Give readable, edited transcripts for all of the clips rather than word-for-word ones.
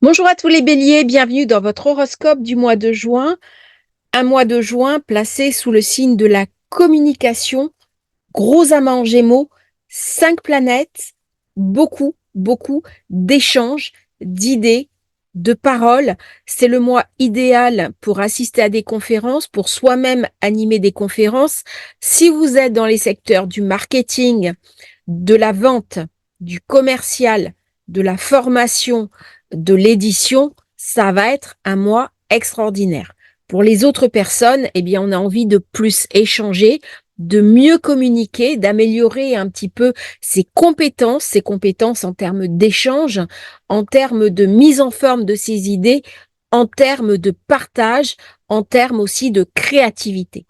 Bonjour à tous les béliers, bienvenue dans votre horoscope du mois de juin. Un mois de juin placé sous le signe de la communication, gros amas en gémeaux, 5 planètes, beaucoup d'échanges, d'idées, de paroles. C'est le mois idéal pour assister à des conférences, pour soi-même animer des conférences. Si vous êtes dans les secteurs du marketing, de la vente, du commercial, de la formation, de l'édition, ça va être un mois extraordinaire. Pour les autres personnes, eh bien, on a envie de plus échanger, de mieux communiquer, d'améliorer un petit peu ses compétences en termes d'échange, en termes de mise en forme de ses idées, en termes de partage, en termes aussi de créativité.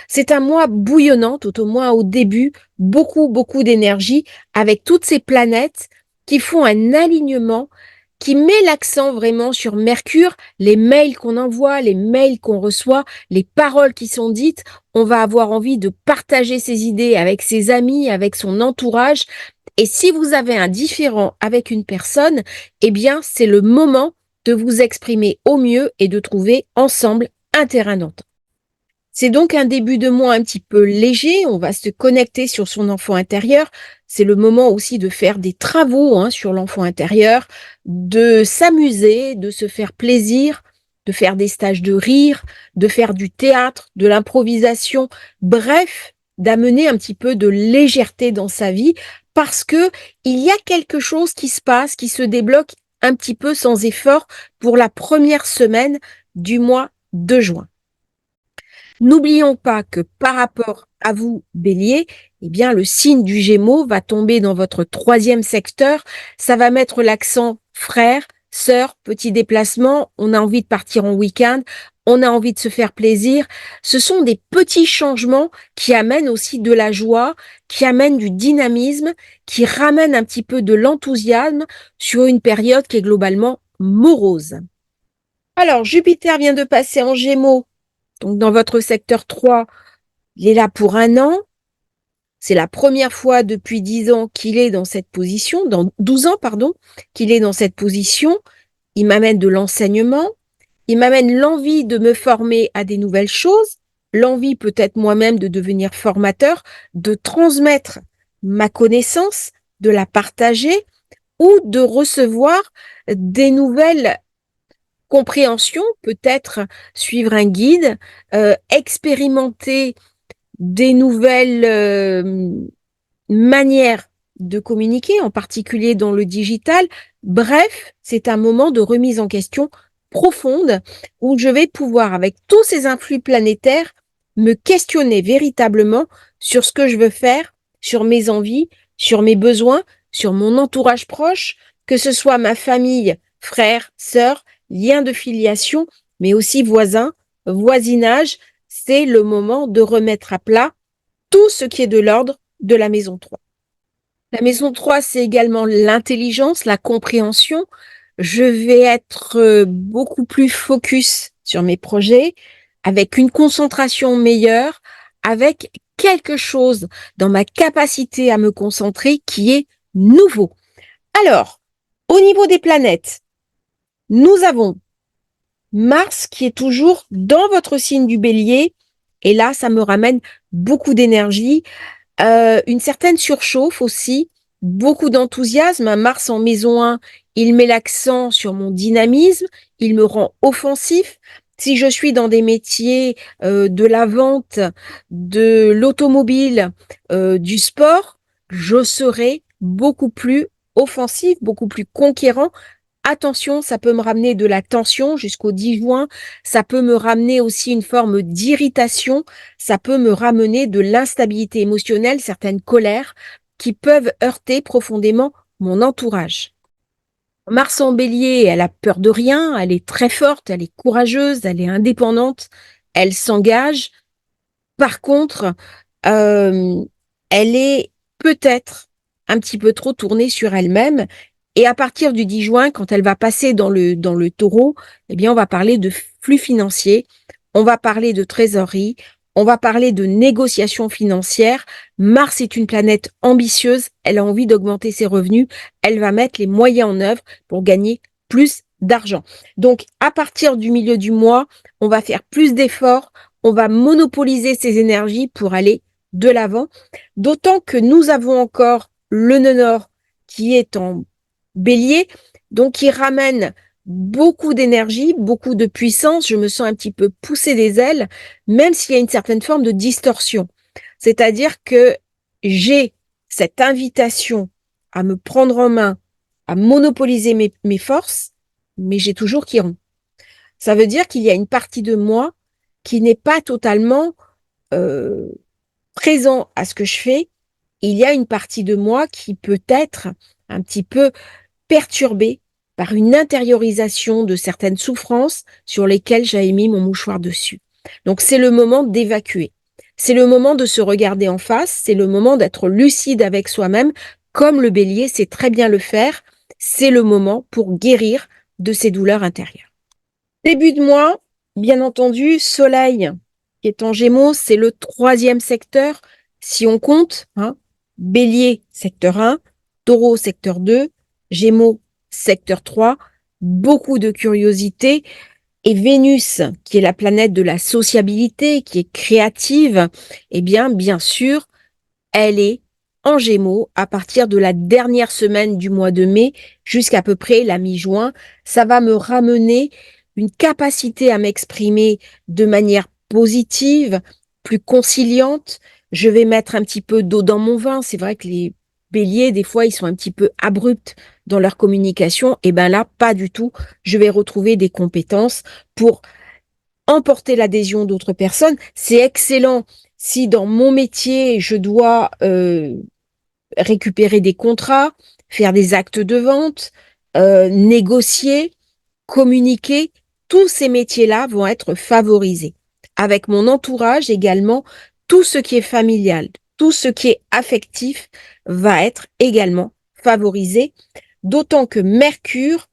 C'est un mois bouillonnant, tout au moins au début, beaucoup d'énergie, avec toutes ces planètes qui font un alignement, qui met l'accent vraiment sur Mercure, les mails qu'on envoie, les mails qu'on reçoit, les paroles qui sont dites. On va avoir envie de partager ses idées avec ses amis, avec son entourage. Et si vous avez un différend avec une personne, eh bien, c'est le moment de vous exprimer au mieux et de trouver ensemble un terrain d'entente. C'est donc un début de mois un petit peu léger, on va se connecter sur son enfant intérieur. C'est le moment aussi de faire des travaux sur l'enfant intérieur, de s'amuser, de se faire plaisir, de faire des stages de rire, de faire du théâtre, de l'improvisation, bref, d'amener un petit peu de légèreté dans sa vie parce que il y a quelque chose qui se passe, qui se débloque un petit peu sans effort pour la première semaine du mois de juin. N'oublions pas que par rapport à vous, Bélier, eh bien, le signe du Gémeaux va tomber dans votre troisième secteur. Ça va mettre l'accent frère, sœur, petit déplacement. On a envie de partir en week-end. On a envie de se faire plaisir. Ce sont des petits changements qui amènent aussi de la joie, qui amènent du dynamisme, qui ramènent un petit peu de l'enthousiasme sur une période qui est globalement morose. Alors, Jupiter vient de passer en Gémeaux, donc dans votre secteur 3, il est là pour un an. C'est la première fois depuis 10 ans qu'il est dans cette position, dans 12 ans, pardon, qu'il est dans cette position. Il m'amène de l'enseignement, il m'amène l'envie de me former à des nouvelles choses, l'envie peut-être moi-même de devenir formateur, de transmettre ma connaissance, de la partager ou de recevoir des nouvelles compréhensions, peut-être suivre un guide, expérimenter des nouvelles manières de communiquer, en particulier dans le digital. Bref, c'est un moment de remise en question profonde où je vais pouvoir, avec tous ces influx planétaires, me questionner véritablement sur ce que je veux faire, sur mes envies, sur mes besoins, sur mon entourage proche, que ce soit ma famille, frères, sœurs, liens de filiation, mais aussi voisins, voisinage. C'est le moment de remettre à plat tout ce qui est de l'ordre de la maison 3. La maison 3, c'est également l'intelligence, la compréhension. Je vais être beaucoup plus focus sur mes projets, avec une concentration meilleure, avec quelque chose dans ma capacité à me concentrer qui est nouveau. Alors, au niveau des planètes, nous avons Mars qui est toujours dans votre signe du Bélier. Et là, ça me ramène beaucoup d'énergie, une certaine surchauffe aussi, beaucoup d'enthousiasme. Mars en maison 1, il met l'accent sur mon dynamisme, il me rend offensif. Si je suis dans des métiers de la vente, de l'automobile, du sport, je serai beaucoup plus offensif, beaucoup plus conquérant. Attention, ça peut me ramener de la tension jusqu'au 10 juin. Ça peut me ramener aussi une forme d'irritation. Ça peut me ramener de l'instabilité émotionnelle, certaines colères qui peuvent heurter profondément mon entourage. Mars en Bélier, elle a peur de rien. Elle est très forte, elle est courageuse, elle est indépendante. Elle s'engage. Par contre, euh, elle est peut-être un petit peu trop tournée sur elle-même. Et à partir du 10 juin, quand elle va passer dans le taureau, eh bien, on va parler de flux financiers, on va parler de trésorerie, on va parler de négociations financières. Mars est une planète ambitieuse, elle a envie d'augmenter ses revenus, elle va mettre les moyens en œuvre pour gagner plus d'argent. Donc, à partir du milieu du mois, on va faire plus d'efforts, on va monopoliser ces énergies pour aller de l'avant, d'autant que nous avons encore le nœud nord qui est en bélier, donc qui ramène beaucoup d'énergie, beaucoup de puissance. Je me sens un petit peu poussée des ailes, même s'il y a une certaine forme de distorsion. C'est-à-dire que j'ai cette invitation à me prendre en main, à monopoliser mes forces, mais j'ai toujours Chiron. Ça veut dire qu'il y a une partie de moi qui n'est pas totalement euh, présent à ce que je fais. Il y a une partie de moi qui peut être un petit peu perturbée par une intériorisation de certaines souffrances sur lesquelles j'avais mis mon mouchoir dessus. Donc c'est le moment d'évacuer. C'est le moment de se regarder en face, c'est le moment d'être lucide avec soi-même, comme le bélier sait très bien le faire. C'est le moment pour guérir de ses douleurs intérieures. Début de mois, bien entendu, Soleil qui est en Gémeaux, c'est le 3e secteur. Si on compte, hein, Bélier, secteur 1, Taureau, secteur 2, Gémeaux, secteur 3, beaucoup de curiosité. Et Vénus, qui est la planète de la sociabilité, qui est créative, eh bien sûr, elle est en Gémeaux à partir de la dernière semaine du mois de mai jusqu'à peu près la mi-juin. Ça va me ramener une capacité à m'exprimer de manière positive, plus conciliante. Je vais mettre un petit peu d'eau dans mon vin. C'est vrai que les béliers, des fois, ils sont un petit peu abrupts dans leur communication. Et ben là, pas du tout. Je vais retrouver des compétences pour emporter l'adhésion d'autres personnes. C'est excellent si dans mon métier, je dois récupérer des contrats, faire des actes de vente, négocier, communiquer. Tous ces métiers-là vont être favorisés. Avec mon entourage également, tout ce qui est familial, tout ce qui est affectif va être également favorisé. D'autant que Mercure,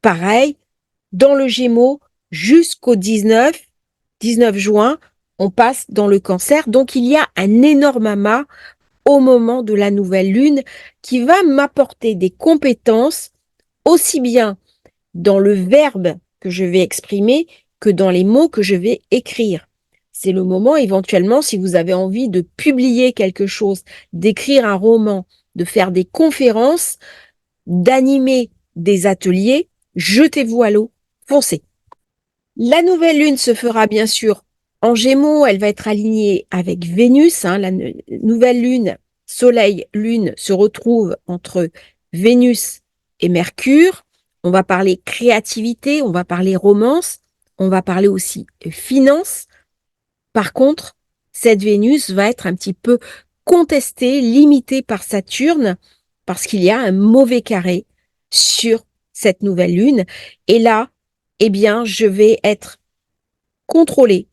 pareil, dans le Gémeaux, jusqu'au 19 juin, on passe dans le Cancer. Donc, il y a un énorme amas au moment de la nouvelle lune qui va m'apporter des compétences aussi bien dans le verbe que je vais exprimer que dans les mots que je vais écrire. C'est le moment éventuellement, si vous avez envie de publier quelque chose, d'écrire un roman, de faire des conférences, d'animer des ateliers, jetez-vous à l'eau, foncez. La nouvelle lune se fera bien sûr en Gémeaux, elle va être alignée avec Vénus. La nouvelle lune, Soleil, Lune se retrouve entre Vénus et Mercure. On va parler créativité, on va parler romance, on va parler aussi finance. Par contre, cette Vénus va être un petit peu contestée, limitée par Saturne, parce qu'il y a un mauvais carré sur cette nouvelle lune. Et là, eh bien, je vais être contrôlée.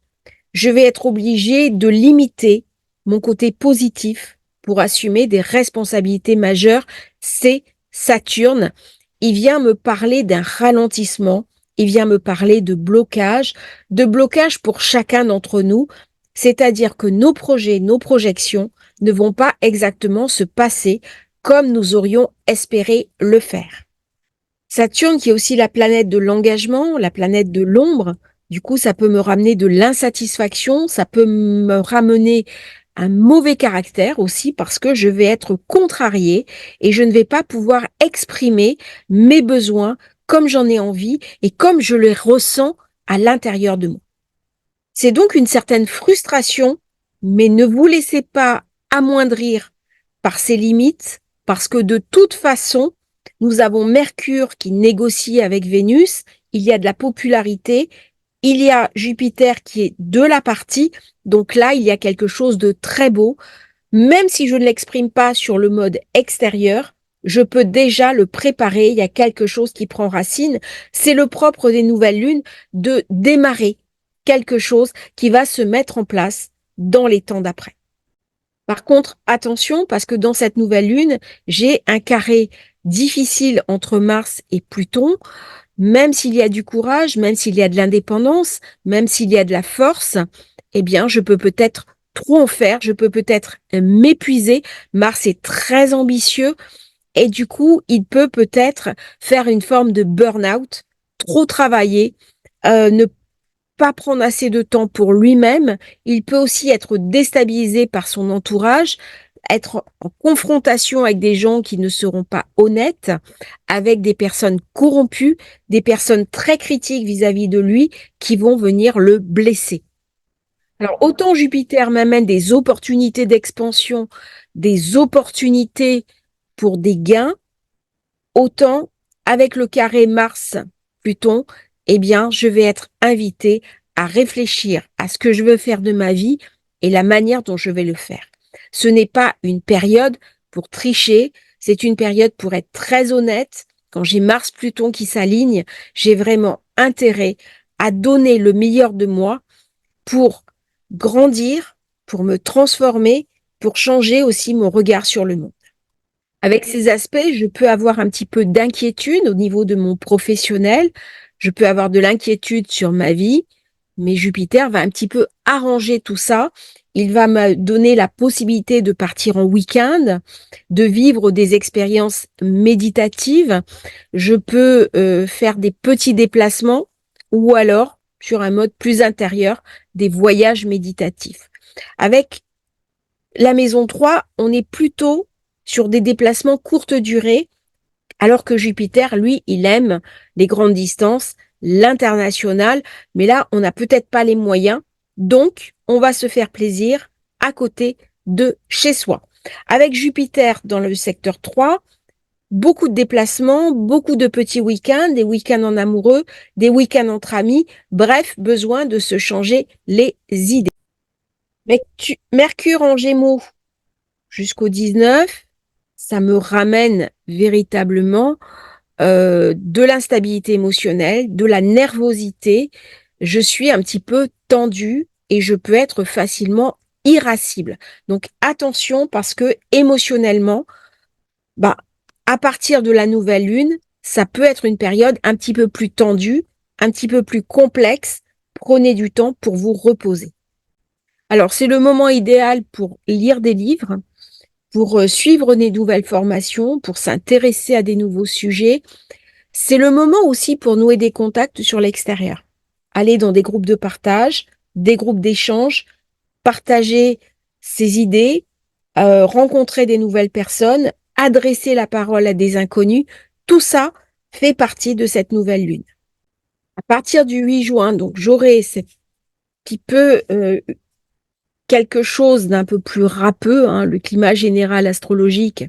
Je vais être obligée de limiter mon côté positif pour assumer des responsabilités majeures. C'est Saturne. Il vient me parler d'un ralentissement. Il vient me parler de blocage pour chacun d'entre nous. C'est-à-dire que nos projets, nos projections ne vont pas exactement se passer comme nous aurions espéré le faire. Saturne, qui est aussi la planète de l'engagement, la planète de l'ombre, du coup, ça peut me ramener de l'insatisfaction, ça peut me ramener un mauvais caractère aussi parce que je vais être contrariée et je ne vais pas pouvoir exprimer mes besoins comme j'en ai envie et comme je les ressens à l'intérieur de moi. C'est donc une certaine frustration, mais ne vous laissez pas amoindrir par ces limites parce que de toute façon, nous avons Mercure qui négocie avec Vénus, il y a de la popularité, il y a Jupiter qui est de la partie, donc là, il y a quelque chose de très beau. Même si je ne l'exprime pas sur le mode extérieur, je peux déjà le préparer, il y a quelque chose qui prend racine. C'est le propre des nouvelles lunes de démarrer quelque chose qui va se mettre en place dans les temps d'après. Par contre, attention, parce que dans cette nouvelle lune, j'ai un carré difficile entre Mars et Pluton. Même s'il y a du courage, même s'il y a de l'indépendance, même s'il y a de la force, eh bien, je peux peut-être trop en faire, je peux peut-être m'épuiser. Mars est très ambitieux et du coup, il peut peut-être faire une forme de burn-out, trop travailler, ne pas prendre assez de temps pour lui-même. Il peut aussi être déstabilisé par son entourage, être en confrontation avec des gens qui ne seront pas honnêtes, avec des personnes corrompues, des personnes très critiques vis-à-vis de lui qui vont venir le blesser. Alors, autant Jupiter m'amène des opportunités d'expansion, des opportunités pour des gains, autant avec le carré Mars-Pluton, eh bien, je vais être invitée à réfléchir à ce que je veux faire de ma vie et la manière dont je vais le faire. Ce n'est pas une période pour tricher, c'est une période pour être très honnête. Quand j'ai Mars-Pluton qui s'aligne, j'ai vraiment intérêt à donner le meilleur de moi pour grandir, pour me transformer, pour changer aussi mon regard sur le monde. Avec ces aspects, je peux avoir un petit peu d'inquiétude au niveau de mon professionnel, je peux avoir de l'inquiétude sur ma vie, mais Jupiter va un petit peu arranger tout ça. Il va me donner la possibilité de partir en week-end, de vivre des expériences méditatives. Je peux faire des petits déplacements ou alors, sur un mode plus intérieur, des voyages méditatifs. Avec la maison 3, on est plutôt sur des déplacements courte durée, alors que Jupiter, lui, il aime les grandes distances, l'international, mais là, on n'a peut-être pas les moyens, donc on va se faire plaisir à côté de chez soi. Avec Jupiter dans le secteur 3, beaucoup de déplacements, beaucoup de petits week-ends, des week-ends en amoureux, des week-ends entre amis, bref, besoin de se changer les idées. Mercure en Gémeaux jusqu'au 19, ça me ramène véritablement de l'instabilité émotionnelle, de la nervosité. Je suis un petit peu tendue et je peux être facilement irascible. Donc attention parce que émotionnellement, bah, à partir de la nouvelle lune, ça peut être une période un petit peu plus tendue, un petit peu plus complexe. Prenez du temps pour vous reposer. Alors, c'est le moment idéal pour lire des livres, pour suivre des nouvelles formations, pour s'intéresser à des nouveaux sujets. C'est le moment aussi pour nouer des contacts sur l'extérieur. Aller dans des groupes de partage, des groupes d'échange, partager ses idées, rencontrer des nouvelles personnes, adresser la parole à des inconnus. Tout ça fait partie de cette nouvelle lune. À partir du 8 juin, donc j'aurai ce petit peu quelque chose d'un peu plus râpeux, hein. Le climat général astrologique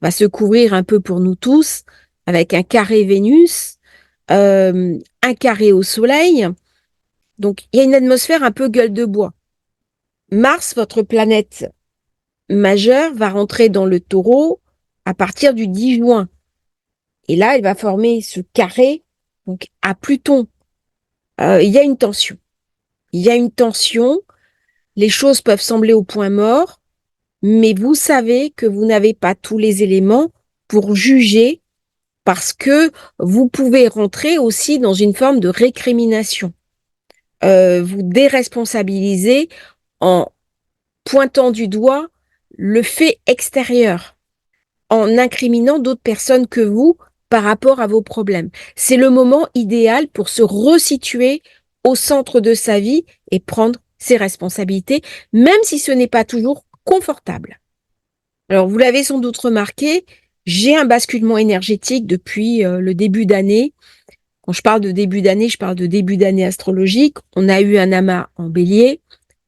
va se couvrir un peu pour nous tous, avec un carré Vénus, un carré au Soleil. Donc, il y a une atmosphère un peu gueule de bois. Mars, votre planète majeure, va rentrer dans le Taureau à partir du 10 juin. Et là, il va former ce carré donc à Pluton. Il y a une tension. Il y a une tension. Les choses peuvent sembler au point mort, mais vous savez que vous n'avez pas tous les éléments pour juger parce que vous pouvez rentrer aussi dans une forme de récrimination. Vous déresponsabiliser en pointant du doigt le fait extérieur, en incriminant d'autres personnes que vous par rapport à vos problèmes. C'est le moment idéal pour se resituer au centre de sa vie et prendre ses responsabilités, même si ce n'est pas toujours confortable. Alors, vous l'avez sans doute remarqué, j'ai un basculement énergétique depuis le début d'année. Quand je parle de début d'année, je parle de début d'année astrologique. On a eu un amas en bélier,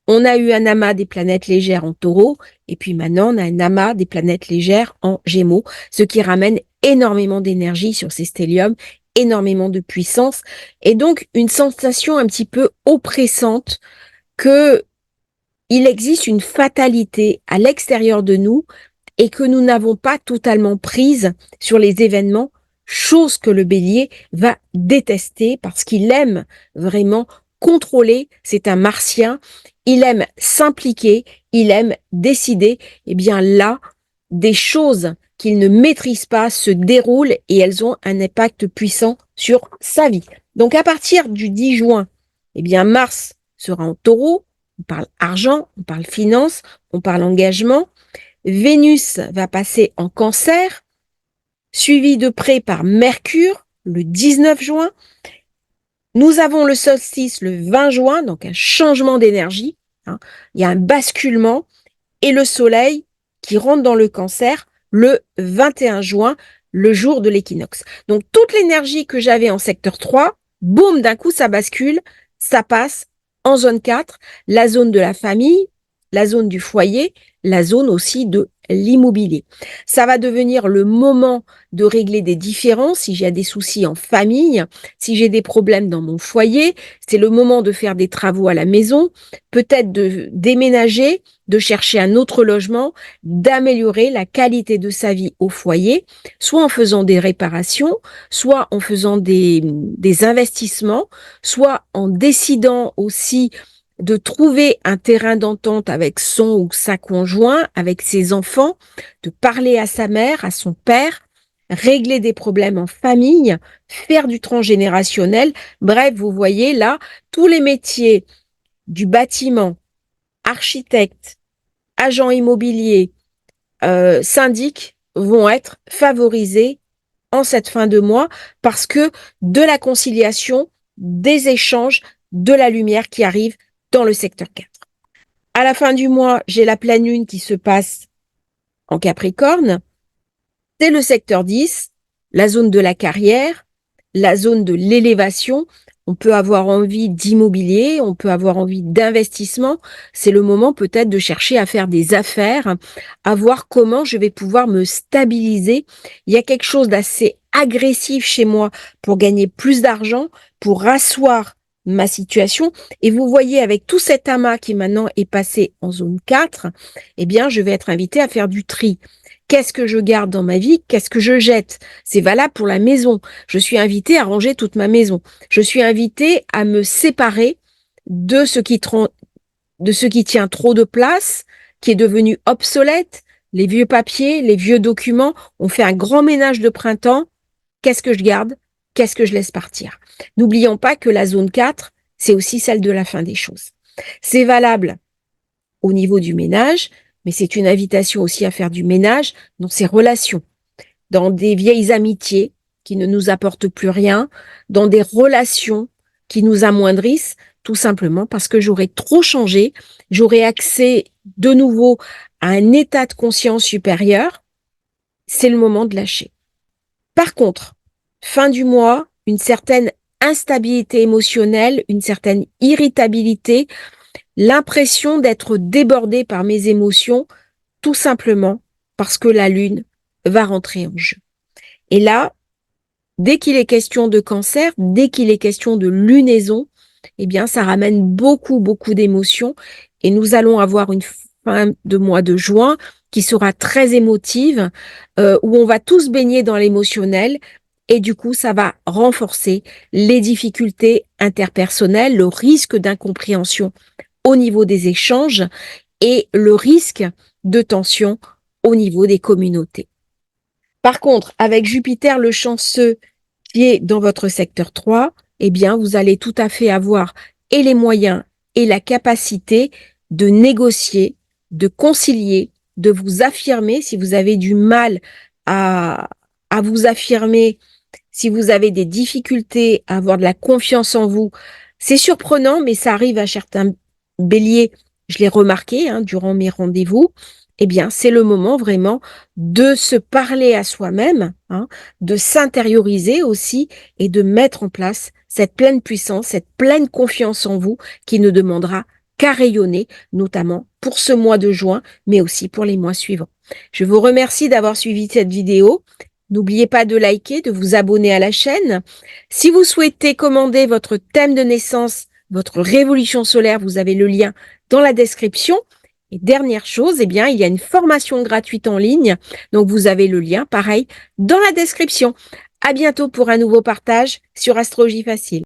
on a eu un amas des planètes légères en taureau, et puis maintenant on a un amas des planètes légères en gémeaux, ce qui ramène énormément d'énergie sur ces stéliums, énormément de puissance, et donc une sensation un petit peu oppressante que il existe une fatalité à l'extérieur de nous et que nous n'avons pas totalement prise sur les événements, chose que le bélier va détester parce qu'il aime vraiment contrôler, c'est un martien, il aime s'impliquer, il aime décider. Et bien là, des choses qu'il ne maîtrise pas se déroulent et elles ont un impact puissant sur sa vie. Donc à partir du 10 juin, eh bien Mars sera en taureau, on parle argent, on parle finance, on parle engagement. Vénus va passer en Cancer, suivi de près par Mercure le 19 juin. Nous avons le solstice le 20 juin, donc un changement d'énergie. Il y a un basculement et le soleil qui rentre dans le Cancer le 21 juin, le jour de l'équinoxe. Donc toute l'énergie que j'avais en secteur 3, boum, d'un coup ça bascule, ça passe en zone 4, la zone de la famille, la zone du foyer, la zone aussi de l'immobilier. Ça va devenir le moment de régler des différends si j'ai des soucis en famille, si j'ai des problèmes dans mon foyer, c'est le moment de faire des travaux à la maison, peut-être de déménager, de chercher un autre logement, d'améliorer la qualité de sa vie au foyer, soit en faisant des réparations, soit en faisant des investissements, soit en décidant aussi de trouver un terrain d'entente avec son ou sa conjoint, avec ses enfants, de parler à sa mère, à son père, régler des problèmes en famille, faire du transgénérationnel. Bref, vous voyez là, tous les métiers du bâtiment, architecte, agent immobilier, syndic vont être favorisés en cette fin de mois parce que de la conciliation, des échanges, de la lumière qui arrive dans le secteur 4. À la fin du mois, j'ai la pleine lune qui se passe en Capricorne. C'est le secteur 10, la zone de la carrière, la zone de l'élévation. On peut avoir envie d'immobilier, on peut avoir envie d'investissement. C'est le moment peut-être de chercher à faire des affaires, à voir comment je vais pouvoir me stabiliser. Il y a quelque chose d'assez agressif chez moi pour gagner plus d'argent, pour rasseoir ma situation. Et vous voyez, avec tout cet amas qui maintenant est passé en zone 4, eh bien, je vais être invitée à faire du tri. Qu'est-ce que je garde dans ma vie? Qu'est-ce que je jette? C'est valable pour la maison. Je suis invitée à ranger toute ma maison. Je suis invitée à me séparer de ce qui tient trop de place, qui est devenu obsolète, les vieux papiers, les vieux documents. On fait un grand ménage de printemps. Qu'est-ce que je garde? Qu'est-ce que je laisse partir? N'oublions pas que la zone 4, c'est aussi celle de la fin des choses. C'est valable au niveau du ménage, mais c'est une invitation aussi à faire du ménage dans ses relations, dans des vieilles amitiés qui ne nous apportent plus rien, dans des relations qui nous amoindrissent, tout simplement parce que j'aurais trop changé, j'aurais accès de nouveau à un état de conscience supérieur. C'est le moment de lâcher. Par contre, fin du mois, une certaine instabilité émotionnelle, une certaine irritabilité, l'impression d'être débordé par mes émotions, tout simplement parce que la lune va rentrer en jeu. Et là, dès qu'il est question de cancer, dès qu'il est question de lunaison, eh bien, ça ramène beaucoup, beaucoup d'émotions et nous allons avoir une fin de mois de juin qui sera très émotive, où on va tous baigner dans l'émotionnel et du coup, ça va renforcer les difficultés interpersonnelles, le risque d'incompréhension au niveau des échanges et le risque de tension au niveau des communautés. Par contre, avec Jupiter le chanceux qui est dans votre secteur 3, eh bien, vous allez tout à fait avoir et les moyens et la capacité de négocier, de concilier, de vous affirmer si vous avez du mal à vous affirmer, si vous avez des difficultés à avoir de la confiance en vous. C'est surprenant, mais ça arrive à certains béliers, je l'ai remarqué durant mes rendez-vous. Eh bien, c'est le moment vraiment de se parler à soi-même, de s'intérioriser aussi et de mettre en place cette pleine puissance, cette pleine confiance en vous qui ne demandera qu'à rayonner, notamment pour ce mois de juin, mais aussi pour les mois suivants. Je vous remercie d'avoir suivi cette vidéo. N'oubliez pas de liker, de vous abonner à la chaîne. Si vous souhaitez commander votre thème de naissance, votre révolution solaire, vous avez le lien dans la description. Et dernière chose, eh bien, il y a une formation gratuite en ligne. Donc, vous avez le lien, pareil, dans la description. À bientôt pour un nouveau partage sur Astrologie Facile.